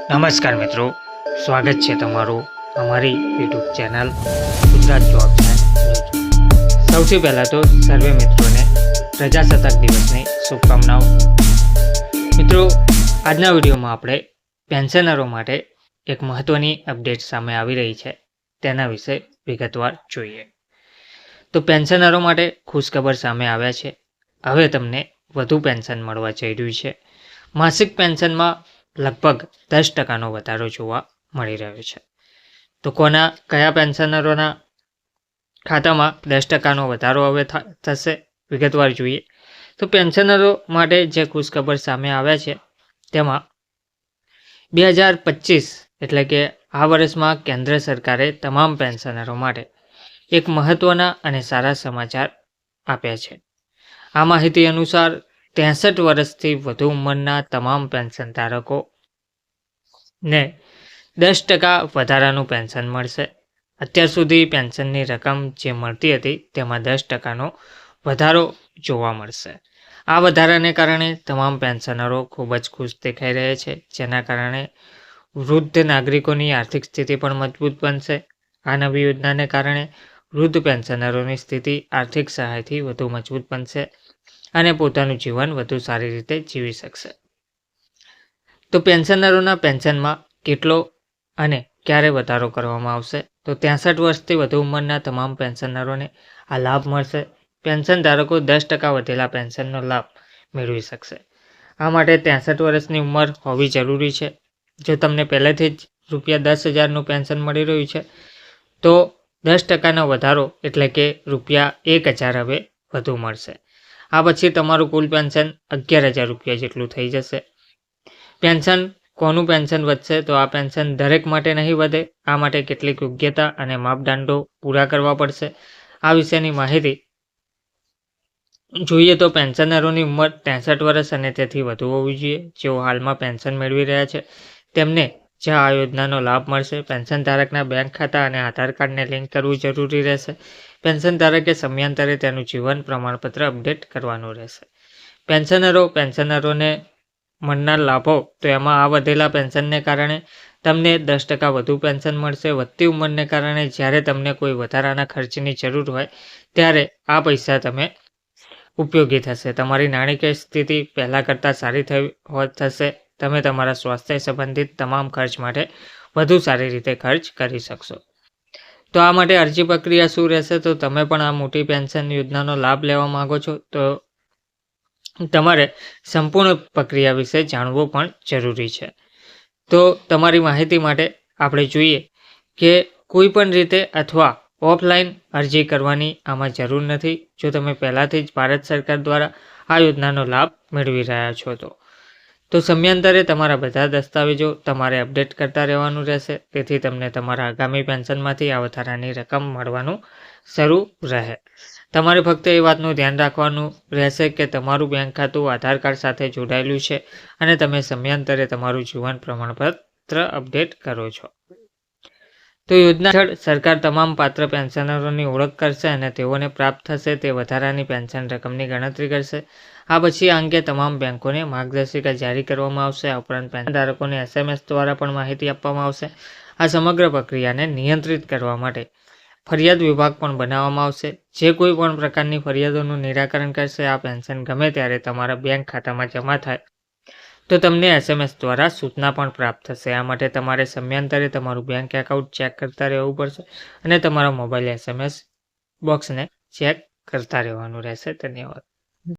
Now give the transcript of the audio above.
નમસ્કાર મિત્રો, સ્વાગત છે તમારું અમારી YouTube channel Gujarat job news. સૌથી પહેલાં તો સર્વે મિત્રોને પ્રજાસત્તાક દિવસની શુભકામનાઓ. મિત્રો, આજના વિડીયોમાં આપણે પેન્શનરો માટે એક મહત્ત્વની અપડેટ સામે આવી રહી છે તેના વિશે વિગતવાર જોઈએ. તો પેન્શનરો માટે ખુશખબર સામે આવ્યા છે. હવે તમને વધુ પેન્શન મળવા જઈ રહ્યું છે. માસિક પેન્શનમાં લગભગ 10% વધારો જોવા મળી રહ્યો છે. તો કયા પેન્શનરોના ખાતામાં 10% વધારો હવે થશે વિગતવાર જોઈએ. તો પેન્શનરો માટે જે ખુશખબર સામે આવ્યા છે તેમાં 2025 એટલે કે આ વર્ષમાં કેન્દ્ર સરકારે તમામ પેન્શનરો માટે એક મહત્વના અને સારા સમાચાર આપ્યા છે. આ માહિતી અનુસાર 63 વર્ષથી વધુ ઉંમરના તમામ પેન્શન ધારકોને 10% વધારાનું પેન્શન મળશે. અત્યાર સુધી પેન્શનની રકમ જે મળતી હતી તેમાં 10%નો વધારો જોવા મળશે. આ વધારાને કારણે તમામ પેન્શનરો ખૂબ જ ખુશ દેખાઈ રહ્યા છે, જેના કારણે વૃદ્ધ નાગરિકોની આર્થિક સ્થિતિ પણ મજબૂત બનશે. આ નવી યોજનાને કારણે વૃદ્ધ પેન્શનરોની સ્થિતિ આર્થિક સહાયથી વધુ મજબૂત બનશે અને પોતાનું જીવન વધુ સારી રીતે જીવી શકશે. તો પેન્શનરોના પેન્શનમાં કેટલો અને ક્યારે વધારો કરવામાં આવશે? તો 63 વર્ષથી વધુ ઉંમરના તમામ પેન્શનરોને આ લાભ મળશે. પેન્શન ધારકો 10% વધેલા પેન્શનનો લાભ મેળવી શકશે. આ માટે 63 વર્ષની ઉંમર હોવી જરૂરી છે. જો તમને પહેલેથી જ ₹10,000નું પેન્શન મળી રહ્યું છે તો 10%નો વધારો એટલે કે ₹1,000 હવે વધુ મળશે. આ પછી તમારું કુલ પેન્શન ₹11,000 જેટલું થઈ જશે. પેન્શન કોનું પેન્શન વધશે? તો આ પેન્શન દરેક માટે નહીં વધે. આ માટે કેટલીક યોગ્યતા અને માપદંડો પૂરા કરવા પડશે. આ વિશેની માહિતી જોઈએ તો પેન્શનરોની ઉંમર 63 વર્ષ અને તેથી વધુ હોવી જોઈએ. જેઓ હાલમાં પેન્શન મેળવી રહ્યા છે તેમને જ આ યોજનાનો લાભ મળશે. પેન્શન ધારકના બેંક ખાતા અને આધાર કાર્ડને લિંક કરવું જરૂરી રહેશે. પેન્શન ધારકે સમયાંતરે તેનું જીવન પ્રમાણપત્ર અપડેટ કરવાનું રહેશે. પેન્શનરોને મળનાર લાભો, તો એમાં આ વધેલા પેન્શનને કારણે તમને 10% વધુ પેન્શન મળશે. વધતી ઉંમરને કારણે જ્યારે તમને કોઈ વધારાના ખર્ચની જરૂર હોય ત્યારે આ પૈસા તમે ઉપયોગી થશે. તમારી નાણાકીય સ્થિતિ પહેલાં કરતાં સારી થશે. તમે તમારા સ્વાસ્થ્ય સંબંધિત તમામ ખર્ચ માટે વધુ સારી રીતે ખર્ચ કરી શકશો. તો આ માટે અરજી પ્રક્રિયા શું રહેશે? તો તમે પણ આ મોટી પેન્શન યોજનાનો લાભ લેવા માંગો છો તો તમારે સંપૂર્ણ પ્રક્રિયા વિશે જાણવું પણ જરૂરી છે. તો તમારી માહિતી માટે આપણે જોઈએ કે કોઈ પણ રીતે અથવા ઓફલાઈન અરજી કરવાની આમાં જરૂર નથી. જો તમે પહેલાંથી જ ભારત સરકાર દ્વારા આ યોજનાનો લાભ મેળવી રહ્યા છો તો સમયાંતરે તમારા બધા દસ્તાવેજો તમારે અપડેટ કરતા રહેવાનું રહેશે. તેથી તમને તમારા આગામી પેન્શનમાંથી આ વધારાની રકમ મળવાનું શરૂ રહે. તમારે ફક્ત એ વાતનું ધ્યાન રાખવાનું રહેશે કે તમારું બેંક ખાતું આધાર કાર્ડ સાથે જોડાયેલું છે અને તમે સમયાંતરે તમારું જીવન પ્રમાણપત્ર અપડેટ કરો છો. તો યોજના હેઠળ સરકાર તમામ પાત્ર પેન્શનરોની ઓળખ કરશે અને તેઓને પ્રાપ્ત થશે તે વધારાની પેન્શન રકમની ગણતરી કરશે. આ પછી આ અંગે તમામ બેંકોને માર્ગદર્શિકા જારી કરવામાં આવશે. આ ઉપરાંત પેન્શન ધારકોને SMS દ્વારા પણ માહિતી આપવામાં આવશે. આ સમગ્ર પ્રક્રિયાને નિયંત્રિત કરવા માટે ફરિયાદ વિભાગ પણ બનાવવામાં આવશે, જે કોઈ પણ પ્રકારની ફરિયાદોનું નિરાકરણ કરશે. આ પેન્શન ગમે ત્યારે તમારા બેંક ખાતામાં જમા થાય તો તમને SMS દ્વારા સૂચના પણ પ્રાપ્ત થશે. આ માટે તમારે સમયાંતરે તમારું બેંક એકાઉન્ટ ચેક કરતા રહેવું પડશે અને તમારા મોબાઈલ SMS બોક્સને ચેક કરતા રહેવાનું રહેશે. ધન્યવાદ.